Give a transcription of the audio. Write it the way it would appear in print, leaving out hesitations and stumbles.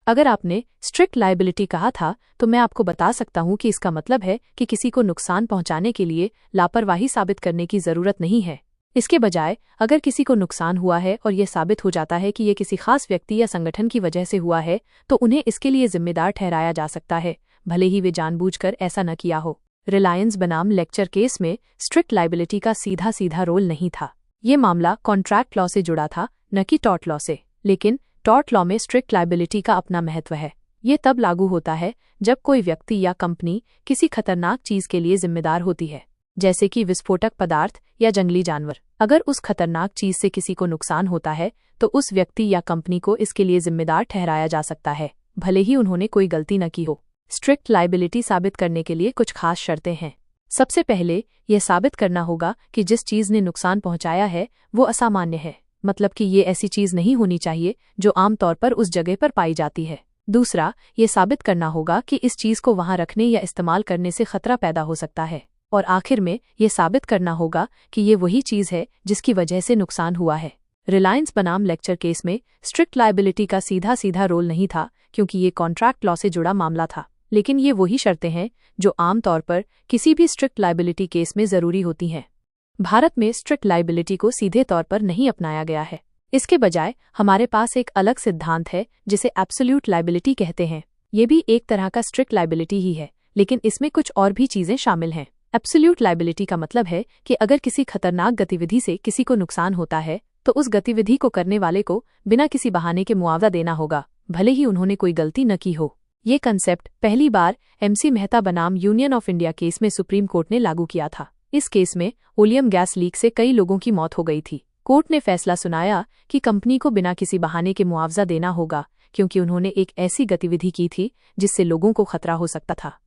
अगर आपने strict liability कहा था तो मैं आपको बता सकता हूं कि इसका मतलब है कि किसी को नुकसान पहुंचाने के लिए लापरवाही साबित करने की जरूरत नहीं है। इसके बजाय अगर किसी को नुकसान हुआ है और यह साबित हो जाता है कि यह किसी खास व्यक्ति या संगठन की वजह से हुआ है तो उन्हें इसके लिए जिम्मेदार ठहराया जा सकता है, भले ही वे जानबूझकर ऐसा न किया हो। रिलायंस बनाम लेक्चर केस में स्ट्रिक्ट लायबिलिटी का सीधा सीधा रोल नहीं था। ये मामला कॉन्ट्रैक्ट लॉ से जुड़ा था, न कि टॉर्ट लॉ से। लेकिन टॉर्ट लॉ में स्ट्रिक्ट लायबिलिटी का अपना महत्व है। ये तब लागू होता है जब कोई व्यक्ति या कंपनी किसी खतरनाक चीज के लिए जिम्मेदार होती है, जैसे कि विस्फोटक पदार्थ या जंगली जानवर। अगर उस खतरनाक चीज से किसी को नुकसान होता है तो उस व्यक्ति या कंपनी को इसके लिए जिम्मेदार ठहराया जा सकता है, भले ही उन्होंने कोई गलती न की हो। स्ट्रिक्ट लायबिलिटी साबित करने के लिए कुछ खास शर्तें हैं। सबसे पहले यह साबित करना होगा कि जिस चीज ने नुकसान पहुंचाया है वो असामान्य है, मतलब कि ये ऐसी चीज नहीं होनी चाहिए जो आमतौर पर उस जगह पर पाई जाती है। दूसरा, ये साबित करना होगा कि इस चीज को वहां रखने या इस्तेमाल करने से खतरा पैदा हो सकता है। और आखिर में ये साबित करना होगा कि ये वही चीज है जिसकी वजह से नुकसान हुआ है। रिलायंस बनाम लेक्चर केस में स्ट्रिक्ट लायबिलिटी का सीधा सीधा रोल नहीं था क्योंकि ये कॉन्ट्रैक्ट लॉ से जुड़ा मामला था, लेकिन ये वही शर्तें हैं जो आमतौर पर किसी भी स्ट्रिक्ट लायबिलिटी केस में जरूरी होती हैं। भारत में स्ट्रिक्ट लायबिलिटी को सीधे तौर पर नहीं अपनाया गया है। इसके बजाय हमारे पास एक अलग सिद्धांत है जिसे एब्सोल्यूट लायबिलिटी कहते हैं। ये भी एक तरह का स्ट्रिक्ट लायबिलिटी ही है, लेकिन इसमें कुछ और भी चीजें शामिल हैं। एब्सोल्यूट लायबिलिटी का मतलब है कि अगर किसी खतरनाक गतिविधि से किसी को नुकसान होता है तो उस गतिविधि को करने वाले को बिना किसी बहाने के मुआवजा देना होगा, भले ही उन्होंने कोई गलती न की हो। ये कंसेप्ट पहली बार MC मेहता बनाम यूनियन ऑफ इंडिया केस में सुप्रीम कोर्ट ने लागू किया था। इस केस में ओलियम गैस लीक से कई लोगों की मौत हो गई थी। कोर्ट ने फैसला सुनाया कि कंपनी को बिना किसी बहाने के मुआवजा देना होगा क्योंकि उन्होंने एक ऐसी गतिविधि की थी जिससे लोगों को खतरा हो सकता था।